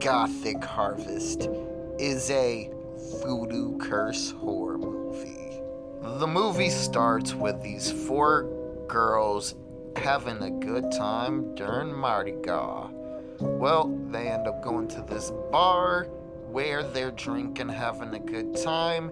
Gothic Harvest is a voodoo curse horror movie. The movie starts with these four girls having a good time during Mardi Gras. Well, they end up going to this bar where they're drinking, having a good time,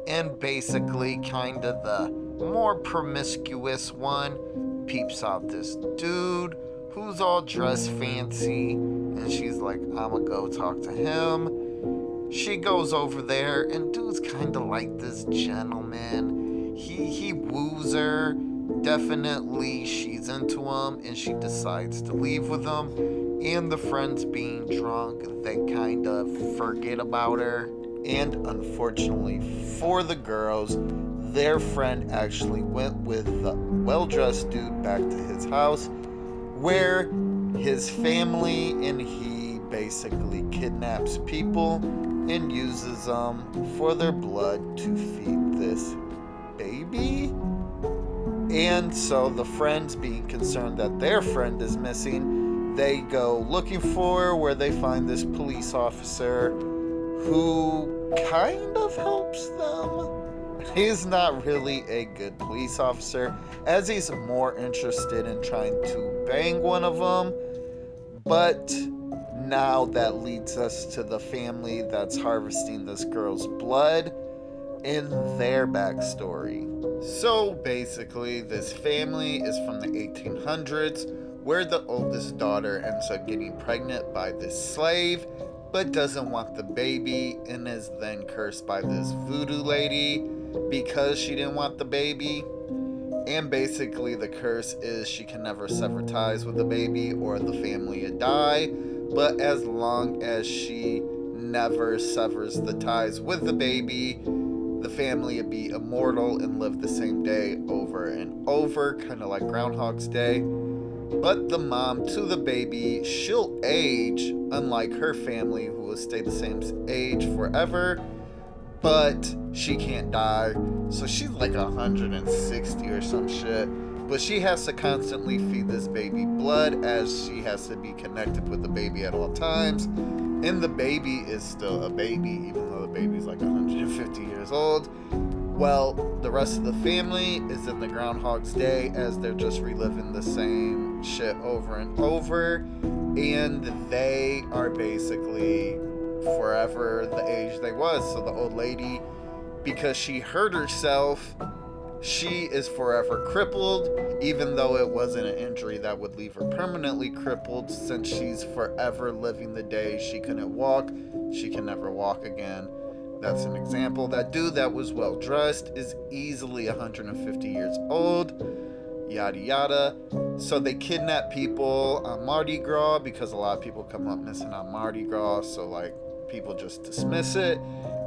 and basically, kind of the more promiscuous one peeps out this dude who's all dressed fancy, and she's like, I'ma go talk to him. She goes over there, and dude's kind of like this gentleman. He woos her. Definitely, she's into him, and she decides to leave with him. And the friends being drunk, they kind of forget about her. And unfortunately for the girls, their friend actually went with the well-dressed dude back to his house, where his family and he basically kidnaps people and uses them for their blood to feed this baby. And so the friends, being concerned that their friend is missing, they go looking for her, where they find this police officer who kind of helps them. He's not really a good police officer, as he's more interested in trying to bang one of them. But now that leads us to the family that's harvesting this girl's blood and their backstory. So basically, this family is from the 1800s, where the oldest daughter ends up getting pregnant by this slave, but doesn't want the baby, and is then cursed by this voodoo lady because she didn't want the baby. And basically the curse is she can never sever ties with the baby, or the family would die. But as long as she never severs the ties with the baby, the family would be immortal and live the same day over and over, kind of like Groundhog's Day. But the mom to the baby, she'll age, unlike her family, who will stay the same age forever, but she can't die. So she's like 160 or some shit, but she has to constantly feed this baby blood, as she has to be connected with the baby at all times. And the baby is still a baby, even though the baby's like 150 years old. Well, the rest of the family is in the Groundhog's Day, as they're just reliving the same shit over and over. And they are basically forever the age they was. So the old lady, because she hurt herself, she is forever crippled, even though it wasn't an injury that would leave her permanently crippled, since she's forever living the day she couldn't walk. She can never walk again. That's an example. That dude that was well dressed is easily 150 years old. Yada yada. So they kidnap people on Mardi Gras, because a lot of people come up missing on Mardi Gras, so like people just dismiss it.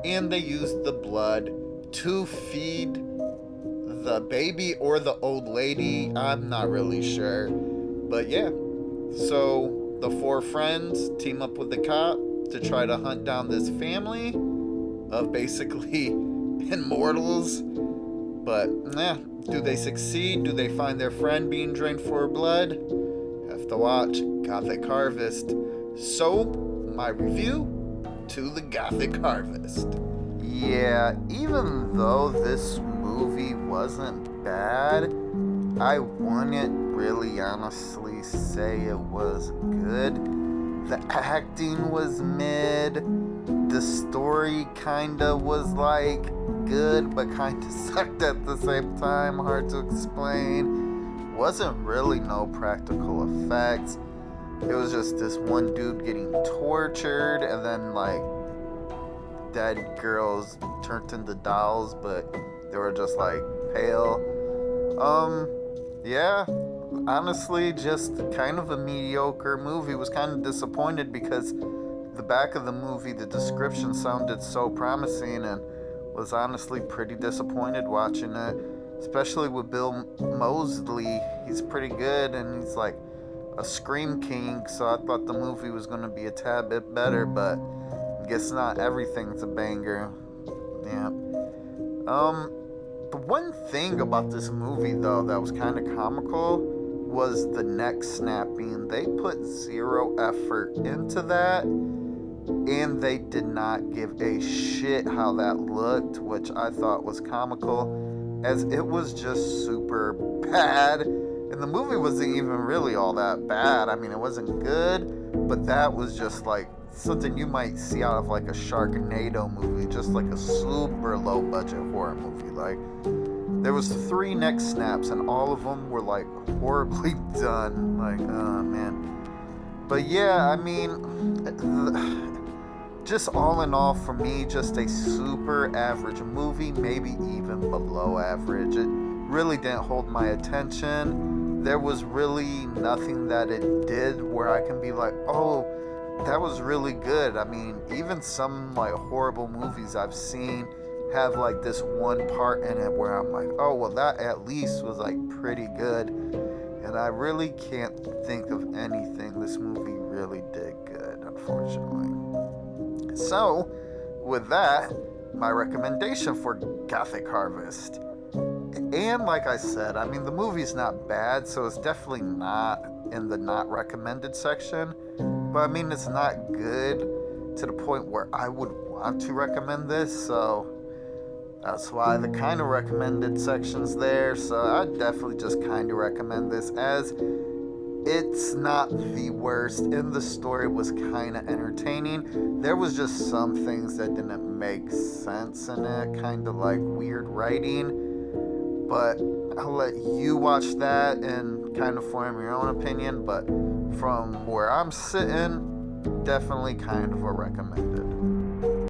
And they use the blood to feed the baby or the old lady. I'm not really sure. But yeah. So the four friends team up with the cop to try to hunt down this family of basically immortals. But do they succeed? Do they find their friend being drained for her blood? Have to watch Gothic Harvest. So my review to the Gothic Harvest. Yeah, even though this movie wasn't bad, I wouldn't really honestly say it was good. The acting was mid. The story kinda was like good, but kinda sucked at the same time. Hard to explain. Wasn't really no practical effects. It was just this one dude getting tortured, and then like dead girls turned into dolls, but they were just like pale. Yeah, honestly, just kind of a mediocre movie. Was kind of disappointed because the back of the movie, the description sounded so promising, and was honestly pretty disappointed watching it, especially with Bill Moseley. He's pretty good, and he's like a scream king, so I thought the movie was going to be a tad bit better, but I guess not everything's a banger. Yeah. The one thing about this movie, though, that was kind of comical was the neck snapping. They put zero effort into that, and they did not give a shit how that looked, which I thought was comical, as it was just super bad. And the movie wasn't even really all that bad. I mean, it wasn't good, but that was just like something you might see out of like a Sharknado movie, just like a super low budget horror movie. Like, there was 3 neck snaps and all of them were like horribly done. Like, oh man. But yeah, I mean, just all in all, for me, just a super average movie, maybe even below average. It really didn't hold my attention. There was really nothing that it did where I can be like, oh, that was really good. I mean, even some like horrible movies I've seen have like this one part in it where I'm like, oh, well, that at least was like pretty good. And I really can't think of anything this movie really did good, unfortunately. So, with that, my recommendation for Gothic Harvest. And like I said, I mean, the movie's not bad, so it's definitely not in the not recommended section. But I mean, it's not good to the point where I would want to recommend this, so that's why the kind of recommended section's there. So I definitely just kind of recommend this, as it's not the worst, and the story was kind of entertaining. There was just some things that didn't make sense in it, kind of like weird writing. But I'll let you watch that and kind of form your own opinion. But from where I'm sitting, definitely kind of a recommended.